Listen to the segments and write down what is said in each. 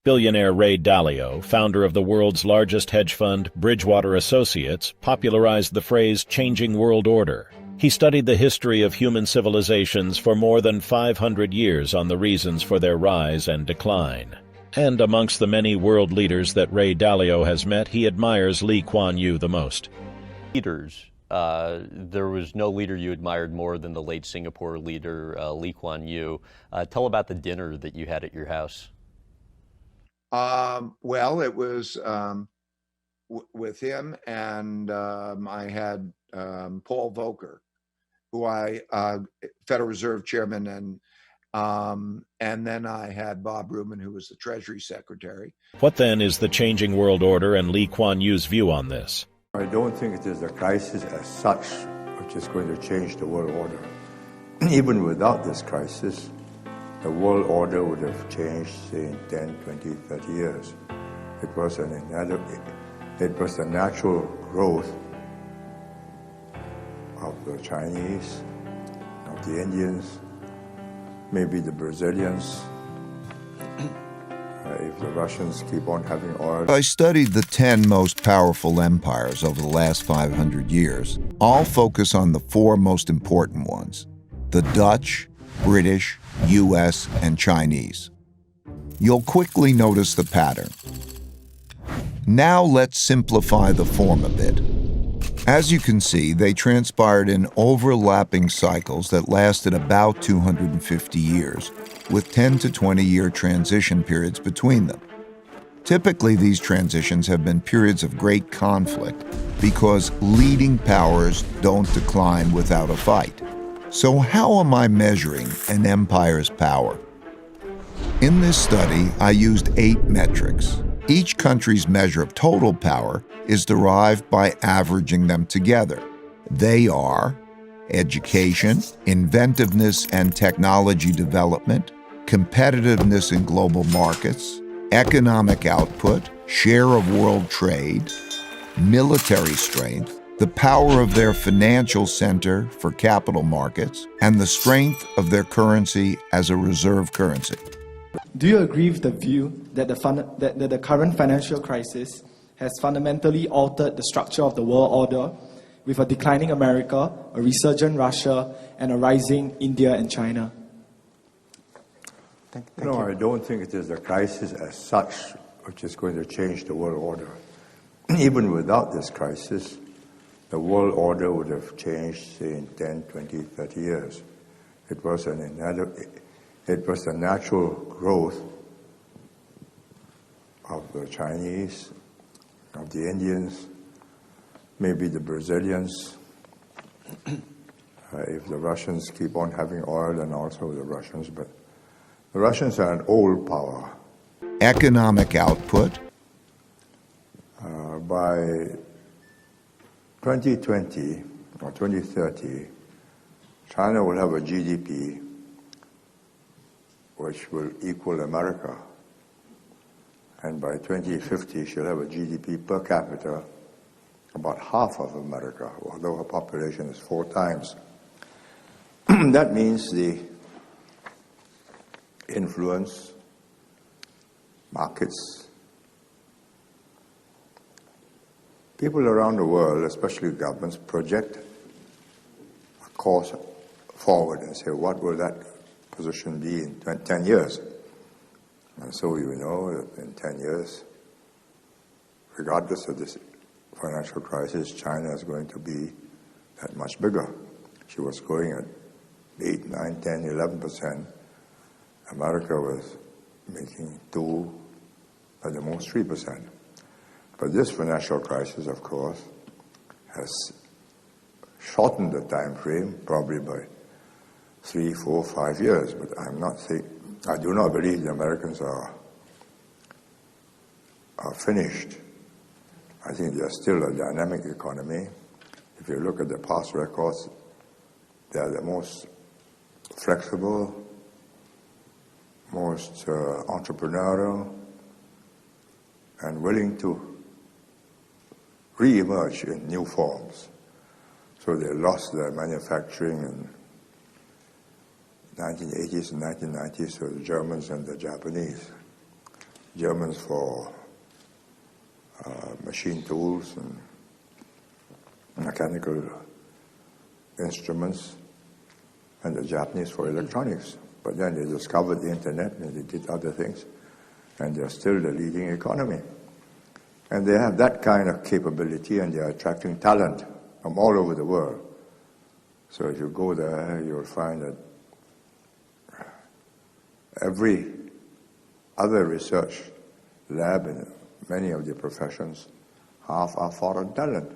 Billionaire Ray Dalio, founder of the world's largest hedge fund, Bridgewater Associates, popularized the phrase changing world order. He studied the history of human civilizations for more than 500 years on the reasons for their rise and decline. And amongst the many world leaders that Ray Dalio has met, he admires Lee Kuan Yew the most. Leaders. There was no leader you admired more than the late Singapore leader, Lee Kuan Yew. Tell about the dinner that you had at your house. Well, it was with him, and I had Paul Volcker, who Federal Reserve Chairman, and then I had Bob Rubin, who was the Treasury Secretary. What then is the changing world order and Lee Kuan Yew's view on this? I don't think it is a crisis as such which is going to change the world order. Even without this crisis, the world order would have changed, say, in 10, 20, 30 years. It was a natural growth of the Chinese, of the Indians, maybe the Brazilians, if the Russians keep on having oil. I studied the 10 most powerful empires over the last 500 years. I'll focus on the 4 most important ones: the Dutch, British, US, and Chinese. You'll quickly notice the pattern. Now let's simplify the form a bit. As you can see, they transpired in overlapping cycles that lasted about 250 years, with 10 to 20-year transition periods between them. Typically, these transitions have been periods of great conflict because leading powers don't decline without a fight. So how am I measuring an empire's power? In this study, I used 8 metrics. Each country's measure of total power is derived by averaging them together. They are education, inventiveness and technology development, competitiveness in global markets, economic output, share of world trade, military strength, the power of their financial center for capital markets, and the strength of their currency as a reserve currency. Do you agree with the view that the current financial crisis has fundamentally altered the structure of the world order, with a declining America, a resurgent Russia, and a rising India and China? Thank you. I don't think it is a crisis as such which is going to change the world order. Even without this crisis, the world order would have changed, say, in 10, 20, 30 years. It was a natural growth of the Chinese, of the Indians, maybe the Brazilians, if the Russians keep on having oil, and also the Russians, but the Russians are an old power. Economic output. By 2020 or 2030, China will have a GDP which will equal America. And by 2050, she'll have a GDP per capita about half of America, although her population is 4 times. That means the influence, markets, people around the world, especially governments, project a course forward and say, what will that position be in 10 years? And so you know that in 10 years, regardless of this financial crisis, China is going to be that much bigger. She was growing at 8, 9, 10, 11%. America was making 2, at the most 3%. But this financial crisis, of course, has shortened the time frame, probably by 3, 4, 5 years. But I do not believe the Americans are finished. I think they are still a dynamic economy. If you look at the past records, they are the most flexible, most entrepreneurial, and willing to re-emerge in new forms. So they lost their manufacturing in 1980s and 1990s to the Germans and the Japanese. Germans for machine tools and mechanical instruments, and the Japanese for electronics. But then they discovered the internet and they did other things, and they're still the leading economy. And they have that kind of capability, and they're attracting talent from all over the world. So if you go there, you'll find that every other research lab in many of the professions, half are foreign talent.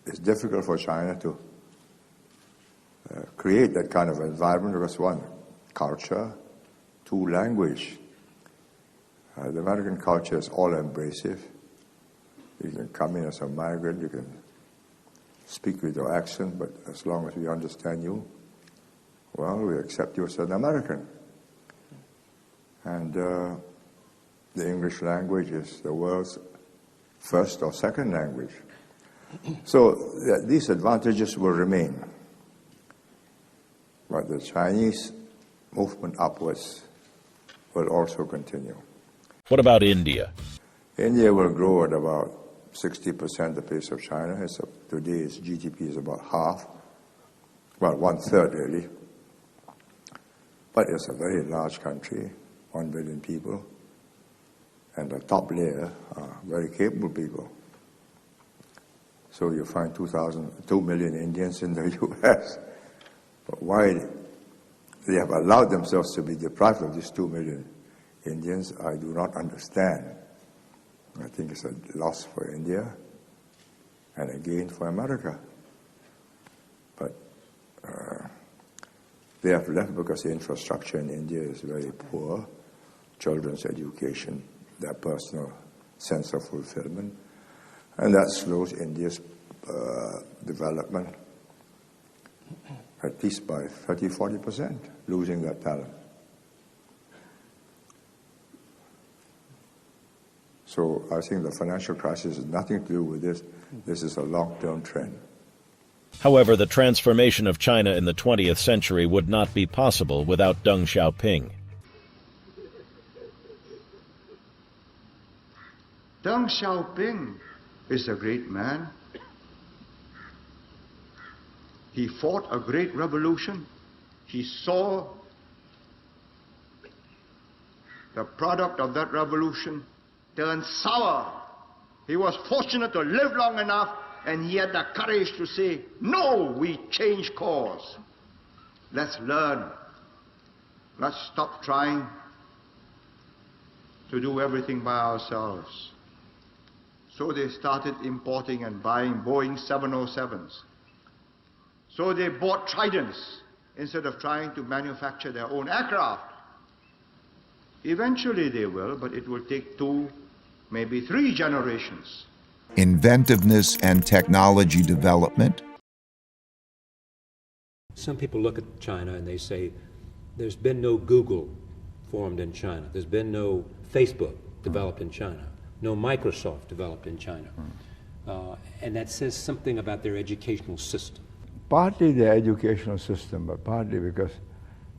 It's difficult for China to create that kind of environment because one, culture, two, language. The American culture is all-embracive. You can come in as a migrant, you can speak with your accent, but as long as we understand you, well, we accept you as an American. And the English language is the world's first or second language. So these advantages will remain. But the Chinese movement upwards will also continue. What about India? India will grow at about 60% the pace of China. Today its GDP is about half, well, 1/3 really. But it's a very large country, 1 billion people, and the top layer are very capable people. So you find 2 million Indians in the US. But why they have allowed themselves to be deprived of these 2 million Indians, I do not understand. I think it's a loss for India and a gain for America. But they have left because the infrastructure in India is very poor, children's education, their personal sense of fulfillment, and that slows India's development at least by 30-40%, losing that talent. So I think the financial crisis has nothing to do with this. This is a long-term trend. However, the transformation of China in the 20th century would not be possible without Deng Xiaoping. Deng Xiaoping is a great man. He fought a great revolution. He saw the product of that revolution turn sour. He was fortunate to live long enough, and he had the courage to say, no, we change course. Let's learn. Let's stop trying to do everything by ourselves. So they started importing and buying Boeing 707s. So they bought Tridents instead of trying to manufacture their own aircraft. Eventually they will, but it will take 2, maybe 3 generations. Inventiveness and technology development. Some people look at China and they say, there's been no Google formed in China. There's been no Facebook developed in China. No Microsoft developed in China. And that says something about their educational system. Partly the educational system, but partly because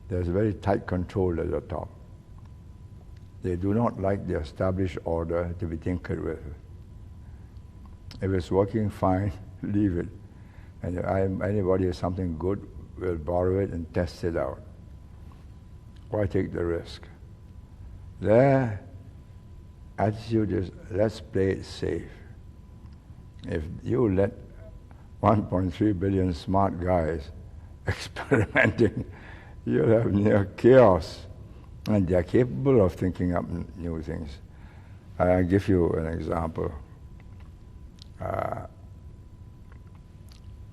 there's very tight control at the top. They do not like the established order to be tinkered with. If it's working fine, leave it. And if anybody has something good, will borrow it and test it out. Why take the risk? Their attitude is, let's play it safe. If you let 1.3 billion smart guys experimenting, you'll have near chaos. And they're capable of thinking up new things. I'll give you an example.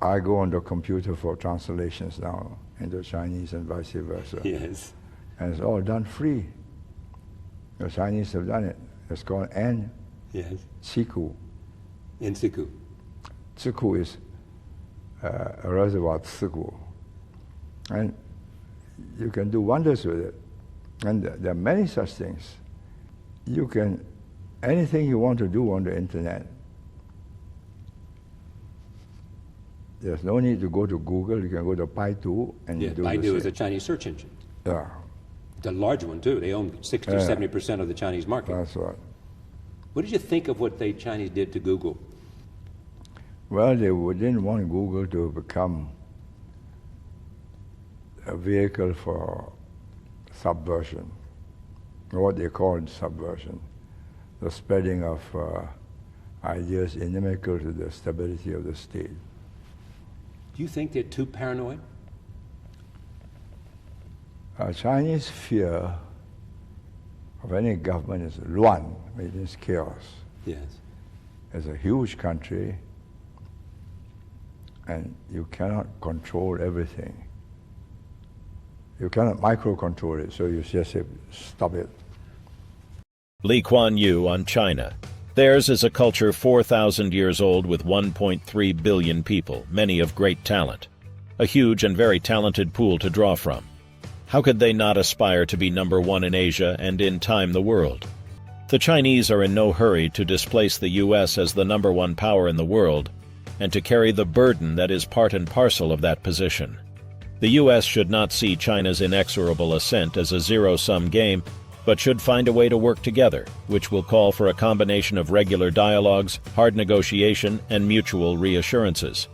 I go on the computer for translations now into Chinese and vice versa. Yes. And it's all done free. The Chinese have done it. It's called N-Siku. N-Siku. Tsiku is a reservoir, Tsiku. And you can do wonders with it. And there are many such things. You can, anything you want to do on the internet, there's no need to go to Google. You can go to Baidu and do Baidu is a Chinese search engine. Yeah. The large one, too. They own 60 or 70% of the Chinese market. That's right. What did you think of what the Chinese did to Google? Well, they didn't want Google to become a vehicle for subversion, what they called subversion, the spreading of ideas inimical to the stability of the state. Do you think they're too paranoid? Chinese fear of any government is luan, means chaos. Yes. It's a huge country, and you cannot control everything. You cannot micro-control it, so you just say, stop it. Lee Kuan Yew on China. Theirs is a culture 4,000 years old with 1.3 billion people, many of great talent. A huge and very talented pool to draw from. How could they not aspire to be number one in Asia and in time the world? The Chinese are in no hurry to displace the U.S. as the number one power in the world and to carry the burden that is part and parcel of that position. The U.S. should not see China's inexorable ascent as a zero-sum game, but should find a way to work together, which will call for a combination of regular dialogues, hard negotiation, and mutual reassurances.